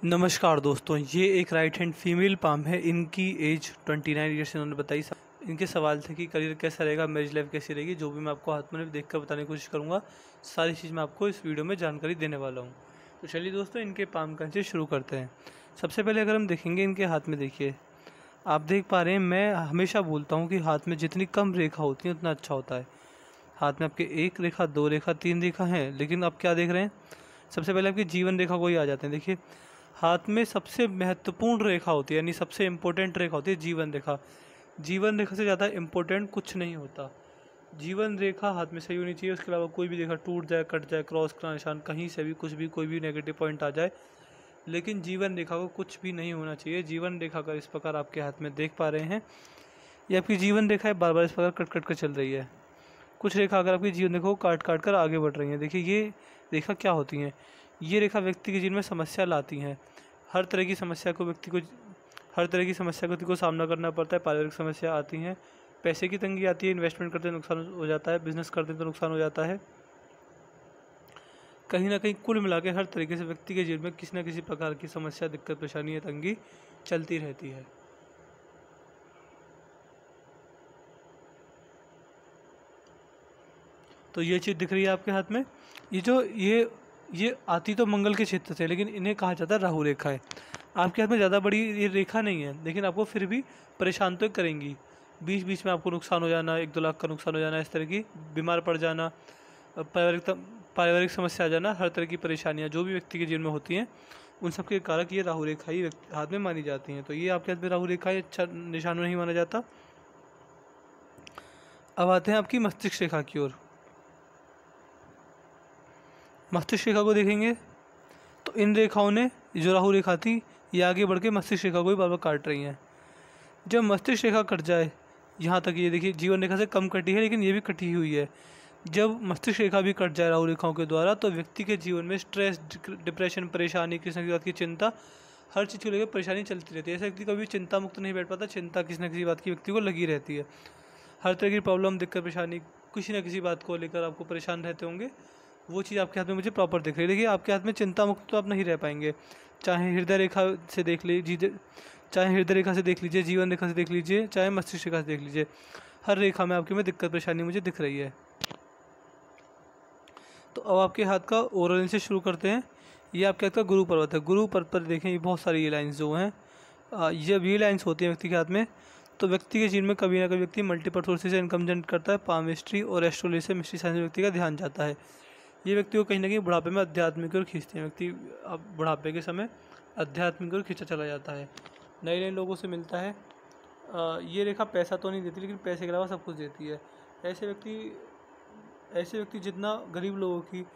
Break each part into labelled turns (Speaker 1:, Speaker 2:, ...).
Speaker 1: नमस्कार दोस्तों, ये एक राइट हैंड फीमेल पाम है। इनकी एज 29 ईयर्स इन्होंने बताई। इनके सवाल थे कि करियर कैसा रहेगा, मैरिज लाइफ कैसी रहेगी। जो भी मैं आपको हाथ में देख कर बताने की कोशिश करूँगा, सारी चीज़ मैं आपको इस वीडियो में जानकारी देने वाला हूँ। तो चलिए दोस्तों, इनके पाम का से शुरू करते हैं। सबसे पहले अगर हम देखेंगे इनके हाथ में, देखिए आप देख पा रहे हैं, मैं हमेशा बोलता हूँ कि हाथ में जितनी कम रेखा होती है उतना अच्छा होता है। हाथ में आपके 1 रेखा, 2 रेखा, 3 रेखा है, लेकिन आप क्या देख रहे हैं, सबसे पहले आपकी जीवन रेखा को ही आ जाते हैं। देखिए हाथ में सबसे महत्वपूर्ण रेखा होती है, यानी सबसे इम्पोर्टेंट रेखा होती है जीवन रेखा। जीवन रेखा से ज़्यादा इम्पोर्टेंट कुछ नहीं होता। जीवन रेखा हाथ में सही होनी चाहिए, उसके अलावा कोई भी रेखा टूट जाए, कट जाए, क्रॉस का निशान, कहीं से भी कुछ भी कोई भी नेगेटिव पॉइंट आ जाए, लेकिन जीवन रेखा को कुछ भी नहीं होना चाहिए। जीवन रेखा का इस प्रकार आपके हाथ में देख पा रहे हैं, ये आपकी जीवन रेखा है, बार बार इस प्रकार कट कट कर चल रही है। कुछ रेखा अगर आपकी जीवन रेखा को काट काट कर आगे बढ़ रही हैं। देखिए ये रेखा क्या होती हैं, ये रेखा व्यक्ति के जीवन में समस्या लाती हैं। हर तरह की समस्या को व्यक्ति को सामना करना पड़ता है। पारिवारिक समस्या आती हैं, पैसे की तंगी आती है, इन्वेस्टमेंट करते नुकसान हो जाता है, बिजनेस करते तो नुकसान हो जाता है। कहीं ना कहीं कुल मिला के हर तरीके से व्यक्ति के जीवन में किसी न किसी प्रकार की समस्या, दिक्कत, परेशानी या तंगी चलती रहती है। तो ये चीज़ दिख रही है आपके हाथ में। ये आती तो मंगल के क्षेत्र से, लेकिन इन्हें कहा जाता है राहु रेखा है। आपके हाथ में ज़्यादा बड़ी ये रेखा नहीं है, लेकिन आपको फिर भी परेशान तो करेंगी। बीच बीच में आपको नुकसान हो जाना, 1-2 लाख का नुकसान हो जाना, इस तरह की बीमार पड़ जाना, पारिवारिक समस्या आ जाना, हर तरह की परेशानियाँ जो भी व्यक्ति के जीवन में होती हैं, उन सब के कारक ये राहु रेखा ही हाथ में मानी जाती हैं। तो ये आपके हाथ में राहु रेखा ही अच्छा निशान नहीं माना जाता। अब आते हैं आपकी मस्तिष्क रेखा की ओर। मस्तिष्क रेखा को देखेंगे तो इन रेखाओं ने, जो राहु रेखा थी, ये आगे बढ़ के मस्तिष्क रेखा को ही बार बार काट रही हैं। जब मस्तिष्क रेखा कट जाए, यहाँ तक ये देखिए जीवन रेखा से कम कटी है, लेकिन ये भी कटी हुई है। जब मस्तिष्क रेखा भी कट जाए राहु रेखाओं के द्वारा, तो व्यक्ति के जीवन में स्ट्रेस, डिप्रेशन, परेशानी, किसी न किसी बात की चिंता, हर चीज़ को लेकर परेशानी चलती रहती है। ऐसा व्यक्ति कभी चिंता मुक्त नहीं बैठ पाता। चिंता किसी न किसी बात की व्यक्ति को लगी रहती है। हर तरह की प्रॉब्लम, दिक्कत, परेशानी, किसी न किसी बात को लेकर आपको परेशान रहते होंगे। वो चीज़ आपके हाथ में मुझे प्रॉपर दिख रही है। देखिए आपके हाथ में चिंता मुक्त तो आप नहीं रह पाएंगे, चाहे हृदय रेखा से देख लीजिए, जीवन रेखा से देख लीजिए, चाहे मस्तिष्क रेखा से देख लीजिए, हर रेखा में आपके में दिक्कत, परेशानी मुझे दिख रही है। तो अब आपके हाथ का ओवरऑल से शुरू करते हैं। ये आपके हाथ का गुरु पर्वत है। गुरु पर्वत पर देखें, ये बहुत सारी ये लाइन्स जो हैं, जब ये लाइन्स होती हैं व्यक्ति के हाथ में, तो व्यक्ति के जीवन में कभी ना कभी व्यक्ति मल्टीपल सोर्सेज से इनकम जनरेट करता है। पामिस्ट्री और एस्ट्रोलॉजी से, मिस्ट्री साइंस में व्यक्ति का ध्यान जाता है। ये व्यक्ति को कहीं ना कहीं बुढ़ापे में अध्यात्म की ओर खींचते हैं। व्यक्ति अब बुढ़ापे के समय अध्यात्म की ओर खींचा चला जाता है, नए नए लोगों से मिलता है। ये रेखा पैसा तो नहीं देती, लेकिन पैसे के अलावा सब कुछ देती है। ऐसे व्यक्ति जितना गरीब लोगों की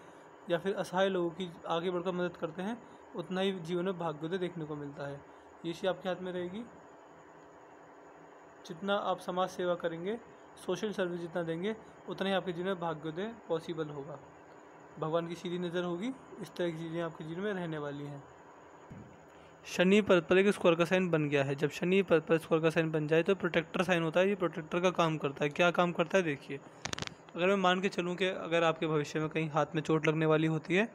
Speaker 1: या फिर असहाय लोगों की आगे बढ़कर मदद करते हैं, उतना ही जीवन में भाग्योदय देखने को मिलता है। ये चीज़ आपके हाथ में रहेगी। जितना आप समाज सेवा करेंगे, सोशल सर्विस जितना देंगे, उतना ही आपके जीवन में भाग्योदय पॉसिबल होगा। भगवान की सीधी नज़र होगी। इस तरह की चीज़ें आपके जीवन में रहने वाली हैं। शनि पर एक स्क्वायर का साइन बन गया है। जब शनि पर स्क्वायर का साइन बन जाए तो प्रोटेक्टर साइन होता है। ये प्रोटेक्टर का काम करता है। क्या काम करता है देखिए, अगर मैं मान के चलूँ कि अगर आपके भविष्य में कहीं हाथ में चोट लगने वाली होती है,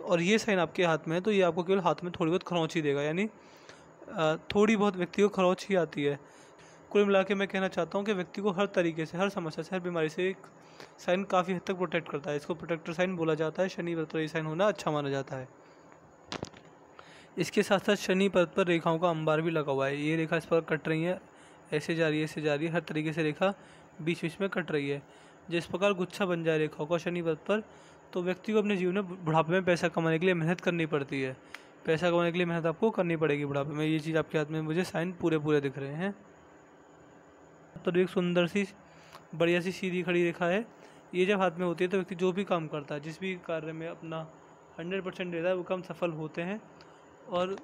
Speaker 1: और ये साइन आपके हाथ में है, तो ये आपको केवल हाथ में थोड़ी बहुत खरोंच ही देगा, यानी थोड़ी बहुत व्यक्ति को खरोंच ही आती है। कुल मिला के मैं कहना चाहता हूँ कि व्यक्ति को हर तरीके से, हर समस्या से, हर बीमारी से एक साइन काफ़ी हद तक प्रोटेक्ट करता है। इसको प्रोटेक्टर साइन बोला जाता है। शनि पर ये साइन होना अच्छा माना जाता है। इसके साथ साथ शनि पर रेखाओं का अंबार भी लगा हुआ है। ये रेखा इस पर कट रही है, ऐसे जा रही है, ऐसे जा रही है, हर तरीके से रेखा बीच बीच में कट रही है। जिस प्रकार गुच्छा बन जाए रेखाओं का शनि पर, तो व्यक्ति को अपने जीवन में बुढ़ापे में पैसा कमाने के लिए मेहनत करनी पड़ती है। पैसा कमाने के लिए मेहनत आपको करनी पड़ेगी बुढ़ापे में। ये चीज़ आपके हाथ में मुझे साइन पूरे दिख रहे हैं। तो एक सुंदर सी बढ़िया सी सीधी खड़ी रेखा है। ये जब हाथ में होती है तो व्यक्ति जो भी काम करता है, जिस भी कार्य में अपना 100% देता है, वो काम सफल होते हैं। और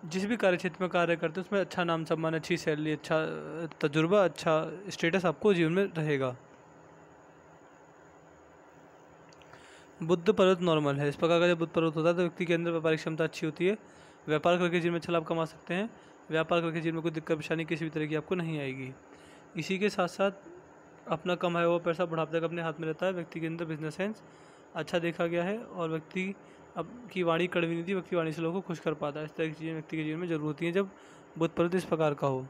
Speaker 1: जिस भी कार्य क्षेत्र में कार्य करते हैं, उसमें अच्छा नाम सम्मान, अच्छी सैलरी, अच्छा तजुर्बा, अच्छा स्टेटस आपको जीवन में रहेगा। बुध पर्वत नॉर्मल है। इस प्रकार का जब बुध पर्वत होता है तो व्यक्ति के अंदर व्यापारिक क्षमता अच्छी होती है। व्यापार करके जीवन में अच्छा लाभ कमा सकते हैं। व्यापार करके जीवन में कोई दिक्कत परेशानी किसी भी तरह की आपको नहीं आएगी। इसी के साथ साथ अपना कमाया हुआ पैसा बुढ़ापे तक अपने हाथ में रहता है। व्यक्ति के अंदर बिजनेस सेंस अच्छा देखा गया है, और व्यक्ति अब की वाणी कड़वी नहीं थी, व्यक्ति वाणी से लोगों को खुश कर पाता है। इस तरह की चीज़ें व्यक्ति के जीवन में जरूर होती हैं जब बुध पर्वत इस प्रकार का हो।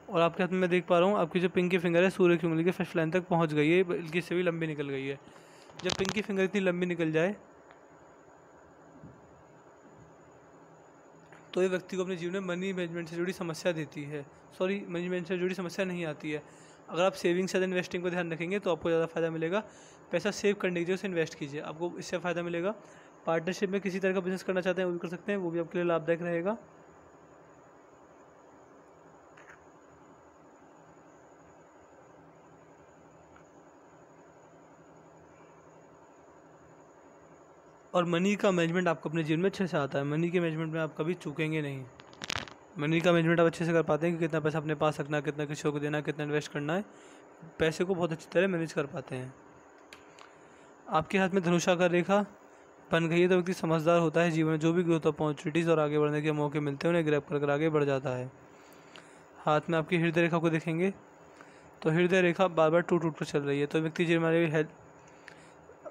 Speaker 1: और आपके हाथ में मैं देख पा रहा हूँ आपकी जो पिंकी फिंगर है सूर्य की उंगली के फर्स्ट लाइन तक पहुँच गई है, बल्कि इससे भी लंबी निकल गई है। जब पिंकी फिंगर इतनी लंबी निकल जाए तो ये व्यक्ति को अपने जीवन में मनी मैनेजमेंट से जुड़ी समस्या देती है। सॉरी, मनी मैनेजमेंट से जुड़ी समस्या नहीं आती है। अगर आप सेविंग से ज़्यादा इन्वेस्टिंग पर ध्यान रखेंगे तो आपको ज़्यादा फायदा मिलेगा। पैसा सेव करने की जगह उसे इन्वेस्ट कीजिए, आपको इससे फ़ायदा मिलेगा। पार्टनरशिप में किसी तरह का बिजनेस करना चाहते हैं वो भी कर सकते हैं, वो भी आपके लिए लाभदायक रहेगा। और मनी का मैनेजमेंट आपको अपने जीवन में अच्छे से आता है। मनी के मैनेजमेंट में आप कभी चूकेंगे नहीं। मनी का मैनेजमेंट आप अच्छे से कर पाते हैं कि कितना पैसा अपने पास रखना है, कितना किसी को देना है, कितना इन्वेस्ट करना है। पैसे को बहुत अच्छी तरह मैनेज कर पाते हैं। आपके हाथ में धनुषाकार रेखा बन गई है तो व्यक्ति समझदार होता है। जीवन में जो भी ग्रोथ अपॉर्चुनिटीज़ और आगे बढ़ने के मौके मिलते हैं उन्हें ग्रैब कर आगे बढ़ जाता है। हाथ में आपकी हृदय रेखा को देखेंगे तो हृदय रेखा बार बार टूट टूट कर चल रही है, तो व्यक्ति जीवन में हेल्थ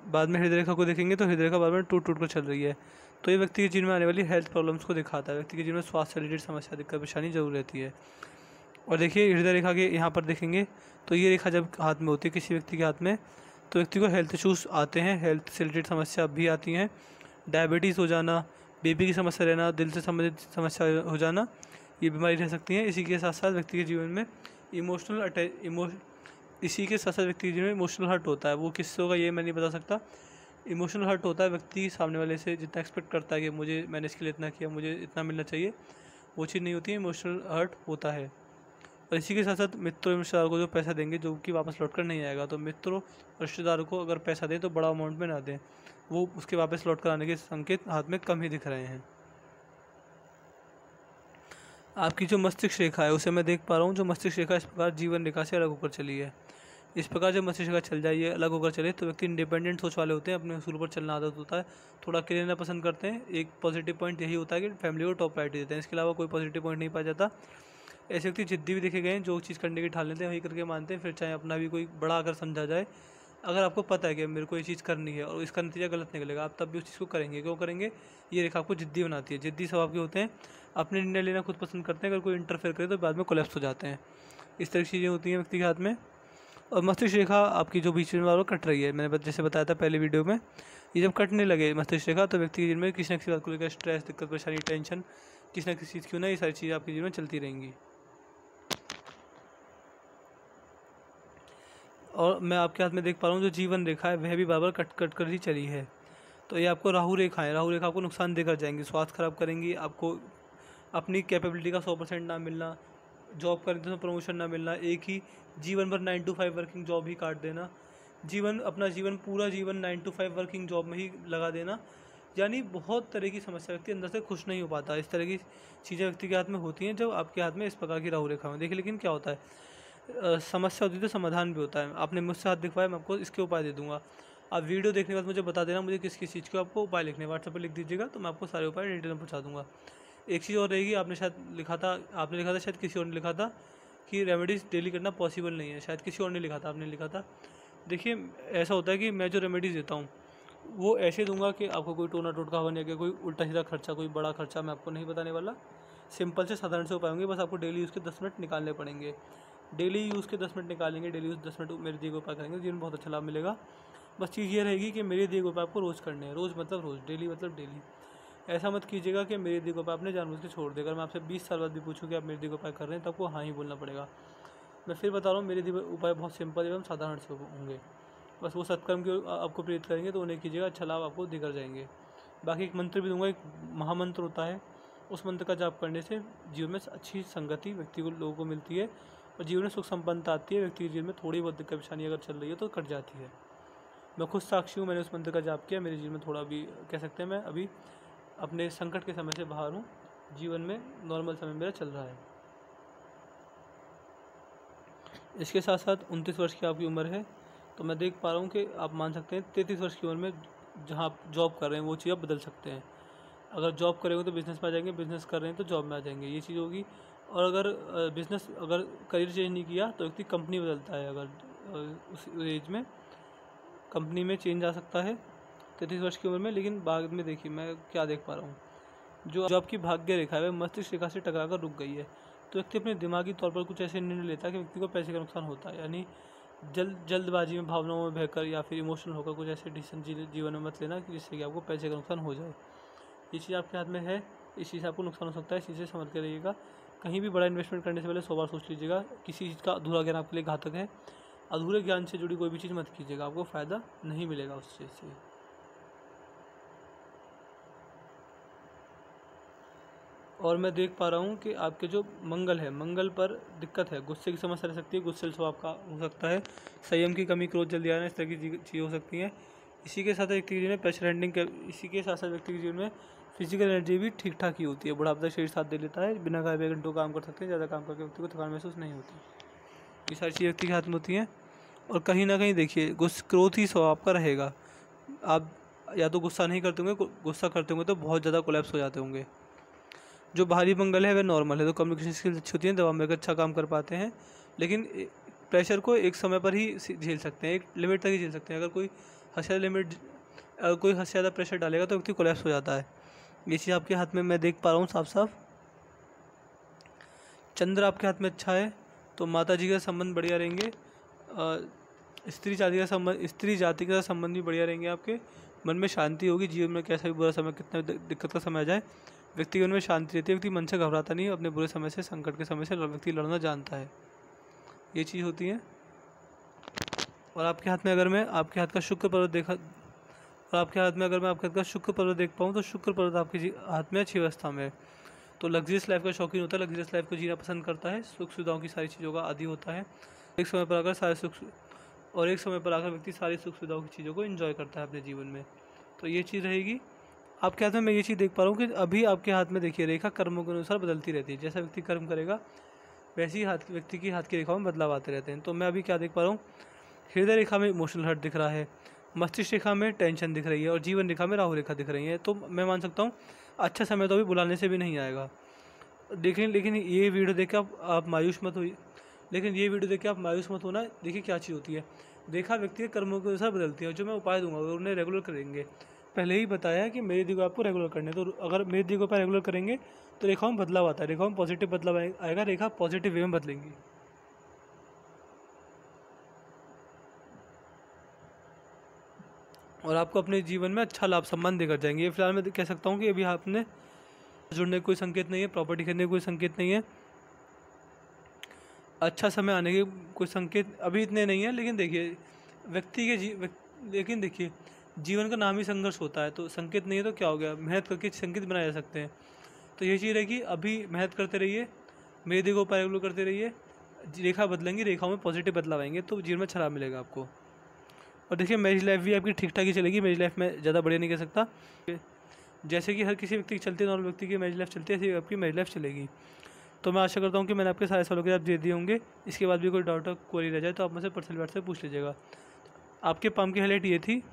Speaker 1: बाद में हृदय रेखा को देखेंगे तो हृदय रेखा बार बार टूट टूट कर चल रही है, तो ये व्यक्ति के जीवन में आने वाली हेल्थ प्रॉब्लम्स को दिखाता है। व्यक्ति के जीवन में स्वास्थ्य से रिलेटेड समस्या, दिक्कत, परेशानी जरूर रहती है। और देखिए हृदय रेखा के यहाँ पर देखेंगे तो ये रेखा जब हाथ में होती है किसी व्यक्ति के हाथ में तो व्यक्ति को हेल्थ इशूज़ आते हैं, हेल्थ से रिलेटेड समस्या भी आती हैं। डायबिटीज़ हो जाना, बीपी की समस्या रहना, दिल से संबंधित समस्या हो जाना, ये बीमारी रह सकती है। इसी के साथ साथ व्यक्ति के जीवन में व्यक्ति के जीवन में इमोशनल हर्ट होता है। वो किससे होगा ये मैं नहीं बता सकता। इमोशनल हर्ट होता है, व्यक्ति सामने वाले से जितना एक्सपेक्ट करता है कि मुझे मैंने इसके लिए इतना किया, मुझे इतना मिलना चाहिए, वो चीज़ नहीं होती है, इमोशनल हर्ट होता है। और इसी के साथ साथ मित्रों रिश्तेदारों को जो पैसा देंगे जो कि वापस लौट कर नहीं आएगा, तो मित्रों रिश्तेदारों को अगर पैसा दें तो बड़ा अमाउंट में ना दें, वो उसके वापस लौट कर आने के संकेत हाथ में कम ही दिख रहे हैं। आपकी जो मस्तिष्क रेखा है उसे मैं देख पा रहा हूँ, जो मस्तिष्क रेखा इस प्रकार जीवन रेखा से अलग होकर चली है। इस प्रकार जब मस्तिष्क रेखा चल जाए, अलग होकर चले, तो व्यक्ति इंडिपेंडेंट सोच वाले होते हैं, अपने उसूल पर चलना आदत होता है, थोड़ा अकेले रहना पसंद करते हैं। एक पॉजिटिव पॉइंट यही होता है कि फैमिली को टॉप प्रायोरिटी देते हैं, इसके अलावा कोई पॉजिटिव पॉइंट नहीं पाया जाता। ऐसे व्यक्ति जिद्दी भी देखे गए हैं, जो चीज़ करने की ठान लेते हैं वही करके मानते हैं, फिर चाहे अपना भी कोई बड़ा अगर समझा जाए। अगर आपको पता है कि मेरे को ये चीज़ करनी है और इसका नतीजा गलत निकलेगा, आप तब भी उस चीज़ को करेंगे। क्यों करेंगे? ये रेखा आपको जिद्दी बनाती है। जिद्दी स्वभाव के होते हैं, अपने निर्णय लेना खुद पसंद करते हैं, अगर कोई इंटरफेयर करे तो बाद में कोलैप्स हो जाते हैं। इस तरह की चीज़ें होती हैं व्यक्ति के हाथ में। और मस्तिष्क रेखा आपकी जो बीच में वो कट रही है, मैंने जैसे बताया था पहले वीडियो में, ये जब कटने लगे मस्तिष्क रेखा तो व्यक्ति के जीवन में किसी न किसी बात को लेकर स्ट्रेस, दिक्कत, परेशानी, टेंशन, किसी न किसी चीज़ क्यों ना, ये सारी चीज़ें आपके जीवन में चलती रहेंगी। और मैं आपके हाथ में देख पा रहा हूँ जो जीवन रेखा है वह भी बार बार कट कट कर ही चली है, तो ये आपको राहु रेखा है। राहु रेखा आपको नुकसान देकर जाएंगी, स्वास्थ्य खराब करेंगी, आपको अपनी कैपेबिलिटी का 100% ना मिलना, जॉब करने तो प्रमोशन ना मिलना, एक ही जीवन भर 9 to 5 वर्किंग जॉब ही काट देना, अपना जीवन पूरा जीवन 9 to 5 वर्किंग जॉब में ही लगा देना, यानी बहुत तरह की समस्या, व्यक्ति अंदर से खुश नहीं हो पाता। इस तरह की चीज़ें व्यक्ति के हाथ में होती हैं जब आपके हाथ में इस प्रकार की राहु रेखा में। देखिए लेकिन क्या होता है, समस्या होती है तो समाधान भी होता है। आपने मुझसे हाथ दिखवाया, मैं आपको इसके उपाय दे दूंगा। आप वीडियो देखने के बाद मुझे बता देना मुझे किस किस चीज़ के आपको उपाय लिखने, व्हाट्सएप पर लिख दीजिएगा तो मैं आपको सारे उपाय डिटेल में पहुँचा दूँगा। एक चीज़ और रहेगी, आपने लिखा था शायद किसी और ने लिखा था कि रेमेडीज़ डेली करना पॉसिबल नहीं है, शायद किसी और ने लिखा था, आपने लिखा था। देखिए ऐसा होता है कि मैं जो रेमेडीज़ देता हूँ वो ऐसे दूंगा कि आपको कोई टोना टोटका बने या कोई उल्टा सीधा खर्चा, कोई बड़ा खर्चा मैं आपको नहीं बताने वाला। सिंपल से साधारण से उपाय होंगे, बस आपको डेली यूज़ के 10 मिनट निकालने पड़ेंगे। डेली यूज़ के 10 मिनट निकालेंगे, डेली यूज़ 10 मिनट मेरे दिए गए उपाय करेंगे, जिनमें बहुत अच्छा लाभ मिलेगा। बस चीज़ ये रहेगी कि मेरे दिए गए उपाय आपको रोज़ करने हैं, रोज़ मतलब रोज़, डेली मतलब डेली। ऐसा मत कीजिएगा कि मेरे दिए गए उपाय आपने जानबूझ के छोड़ दिया। अगर मैं आपसे 20 साल बाद भी पूछूँ कि आप मेरे दिए गए उपाय कर रहे हैं तो आपको हाँ ही बोलना पड़ेगा। मैं फिर बता रहा हूँ, मेरे दिए गए उपाय बहुत सिंपल एवं साधारण से होंगे। बस वो सत्कर्म के आपको प्रेरित करेंगे तो उन्हें कीजिएगा, अच्छा लाभ आपको दिखर जाएंगे। बाकी एक मंत्र भी दूंगा, एक महामंत्र होता है, उस मंत्र का जाप करने से जीवन में अच्छी संगति व्यक्ति को लोगों को मिलती है और जीवन में सुख संपन्नता आती है। व्यक्ति के जीवन में थोड़ी बहुत दिक्कत परेशानी अगर चल रही है तो कट जाती है। मैं खुद साक्षी हूँ, मैंने उस मंत्र का जाप किया, मेरे जीवन में थोड़ा भी कह सकते हैं मैं अभी अपने संकट के समय से बाहर हूँ, जीवन में नॉर्मल समय मेरा चल रहा है। इसके साथ साथ 29 वर्ष की आपकी उम्र है, तो मैं देख पा रहा हूँ कि आप मान सकते हैं 33 वर्ष की उम्र में जहाँ आप जॉब कर रहे हैं वो चीज़ आप बदल सकते हैं। अगर जॉब करेंगे तो बिज़नेस में आ जाएंगे, बिज़नेस कर रहे हैं तो जॉब में आ जाएंगे, ये चीज़ होगी। और अगर अगर करियर चेंज नहीं किया तो व्यक्ति कंपनी बदलता है, अगर उस एज में कंपनी में चेंज आ सकता है। 33 वर्ष की उम्र में। लेकिन बाद में देखिए मैं क्या देख पा रहा हूँ, जो आपकी भाग्य रेखा है वह मस्तिष्क रेखा से टकराकर रुक गई है। तो व्यक्ति अपने दिमागी तौर पर कुछ ऐसे निर्णय लेता है कि व्यक्ति को पैसे का नुकसान होता है, यानी जल्दबाजी में, भावनाओं में बहकर या फिर इमोशनल होकर कुछ ऐसे डिसीजन जीवन में मत लेना कि जिससे कि आपको पैसे का नुकसान हो जाए। ये चीज़ आपके हाथ में है, इस चीज़ से आपको नुकसान हो सकता है, इस चीज़ से समझ कर रहिएगा। कहीं भी बड़ा इन्वेस्टमेंट करने से पहले 100 बार सोच लीजिएगा। किसी चीज़ का अधूरा ज्ञान आपके लिए घातक है। अधूरे ज्ञान से जुड़ी कोई भी चीज़ मत कीजिएगा, आपको फ़ायदा नहीं मिलेगा उस चीज़ से। और मैं देख पा रहा हूँ कि आपके जो मंगल है, मंगल पर दिक्कत है, गुस्से की समस्या रह सकती है, गुस्से स्वभाव का हो सकता है, संयम की कमी, क्रोध जल्दी आना, इस तरह की चीज़ें हो सकती हैं। इसी के साथ व्यक्ति के जीवन में प्रेशर हैंडलिंग इसी के साथ साथ व्यक्ति के जीवन में फिजिकल एनर्जी भी ठीक ठाक ही होती है। बुढ़ापा शरीर साथ दे लेता है, बिना खाए 2 घंटों काम कर सकते हैं, ज़्यादा काम करके व्यक्ति को थकान महसूस नहीं होती। ये सारी चीज़ें व्यक्ति के हाथ में होती हैं। और कहीं ना कहीं देखिए क्रोध ही स्वभाव का रहेगा। आप या तो गुस्सा नहीं करते होंगे, गुस्सा करते होंगे तो बहुत ज़्यादा कोलैप्स हो जाते होंगे। जो बाहरी मंगल है वह नॉर्मल है, तो कम्युनिकेशन स्किल्स अच्छी होती हैं, दवा में अच्छा काम कर पाते हैं। लेकिन प्रेशर को एक समय पर ही झेल सकते हैं, एक लिमिट तक ही झेल सकते हैं। अगर कोई हद से ज़्यादा प्रेशर डालेगा तो व्यक्ति कोलैप्स हो जाता है। ये चीज़ आपके हाथ में मैं देख पा रहा हूँ साफ साफ। चंद्र आपके हाथ में अच्छा है, तो माता जी का संबंध बढ़िया रहेंगे। स्त्री जाति के साथ संबंध भी बढ़िया रहेंगे आपके। मन में शांति होगी। जीवन में कैसा भी बुरा समय, कितना दिक्कत का समय आ जाए, व्यक्ति के मन में शांति रहती है। व्यक्ति मन से घबराता नहीं है, अपने बुरे समय से, संकट के समय से व्यक्ति लड़ना जानता है। ये चीज़ होती है। और आपके हाथ में अगर मैं आपके हाथ का शुक्र पर्वत देखा, और आपके हाथ में अगर मैं आपके हाथ का शुक्र पर्वत देख पाऊँ, तो शुक्र पर्वत आपके हाथ में अच्छी अवस्था में है। तो लग्जरियस लाइफ का शौकीन होता है, लग्जरियस लाइफ को जीना पसंद करता है, सुख सुविधाओं की सारी चीज़ों का आदी होता है। एक समय पर आकर व्यक्ति सारी सुख सुविधाओं की चीज़ों को एंजॉय करता है अपने जीवन में। तो ये चीज़ रहेगी आपके हाथ में। मैं ये चीज़ देख पा रहा हूँ कि अभी आपके हाथ में देखिए रेखा कर्मों के अनुसार बदलती रहती है। जैसा व्यक्ति कर्म करेगा वैसे ही व्यक्ति की हाथ की रेखाओं में बदलाव आते रहते हैं। तो मैं अभी क्या देख पा रहा हूँ, हृदय रेखा में इमोशनल हर्ट दिख रहा है, मस्तिष्क रेखा में टेंशन दिख रही है, और जीवन रेखा में राहु रेखा दिख रही है। तो मैं मान सकता हूँ अच्छा समय तो अभी बुलाने से भी नहीं आएगा। लेकिन ये वीडियो देख के आप मायूस मत होइए। लेकिन ये वीडियो देख के आप मायूस मत होना। देखिए क्या चीज़ होती है, रेखा व्यक्ति के कर्मों के अनुसार बदलती है। जो मैं उपाय दूंगा अगर उन्हें रेगुलर करेंगे, पहले ही बताया कि मेरी दी को आपको रेगुलर करने, तो अगर मेरी दी को आप रेगुलर करेंगे तो रेखाओं में बदलाव आता है, रेखाओं में पॉजिटिव बदलाव आएगा, रेखा पॉजिटिव वे में बदलेंगी। और आपको अपने जीवन में अच्छा लाभ सम्मान देकर जाएंगे। ये फिलहाल मैं कह सकता हूँ कि अभी आपने जुड़ने का कोई संकेत नहीं है, प्रॉपर्टी खरीदने का कोई संकेत नहीं है, अच्छा समय आने के कोई संकेत अभी इतने नहीं है। लेकिन देखिए लेकिन देखिए जीवन का नाम ही संघर्ष होता है, तो संकेत नहीं है तो क्या हो गया, मेहनत करके संकेत बनाए जा सकते हैं। तो ये चीज़ है कि अभी मेहनत करते रहिए, मेरे देखो उपाय रेगुलर करते रहिए, रेखा बदलेंगी, रेखाओं में पॉजिटिव बदलाव आएंगे, तो जीवन में अच्छा लाभ मिलेगा आपको। और देखिए मैरिज लाइफ भी आपकी ठीक ठाक ही चलेगी। मैरिज लाइफ में ज़्यादा बढ़िया नहीं कह सकता, जैसे कि हर किसी व्यक्ति की चलती है, नॉर्मल व्यक्ति की मैरिज लाइफ चलती है, ऐसी आपकी मैरिज लाइफ चलेगी। तो मैं आशा करता हूँ कि मैंने आपके सारे सवालों के जवाब दे दिए होंगे। इसके बाद भी कोई डाउट और क्वेरी रह जाए तो आप मुझसे पर्सनल बात से पूछ लीजिएगा। आपके पाम की हाईलाइट ये थी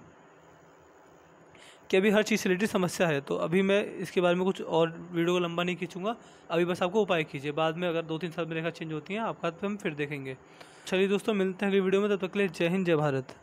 Speaker 1: कि अभी हर चीज़ से रिलेटेड समस्या है, तो अभी मैं इसके बारे में कुछ और वीडियो को लंबा नहीं खींचूंगा। अभी बस आपको उपाय कीजिए, बाद में अगर 2-3 साल में रेखा चेंज होती हैं आपका तो हम फिर देखेंगे। चलिए दोस्तों, मिलते हैं अगली वीडियो में, तब तक के लिए जय हिंद, जय भारत।